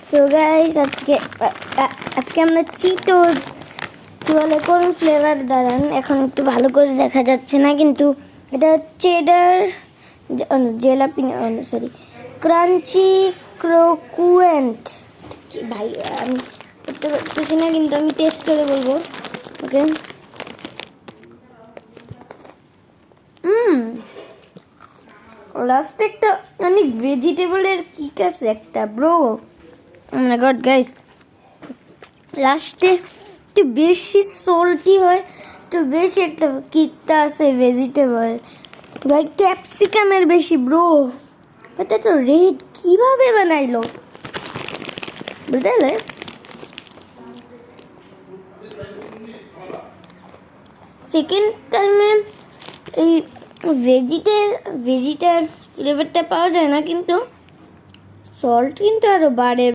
So guys আজকে আমরা চিটোস কি বলে কোন ফ্লেভার দাঁড়ান এখন একটু ভালো করে দেখা যাচ্ছে না, কিন্তু এটা চেডার জেলাপিনো সরি ক্রাঞ্চি ক্রোকুয়েন্ট। ভাই আমি করতে পারতেছি না, কিন্তু আমি টেস্ট করে বলবো। ওকে, লাস্টে একটা অনেক ভেজিটেবলের কিক আছে একটা, ব্রো। ও মাই গড গাইস, লাস্টে একটু বেশি সল্টি হয়, একটু বেশি একটা কিকটা আছে ভেজিটেবল। ভাই ক্যাপসিকামের বেশি ব্রো। এটা তো রেড কিভাবে বানাইলো বুঝলে? সেকেন্ড টাইমে এই ভেজিটার ফ্লেভারটা পাওয়া যায় না, কিন্তু সল্ট কিন্তু আরো বাড়ে।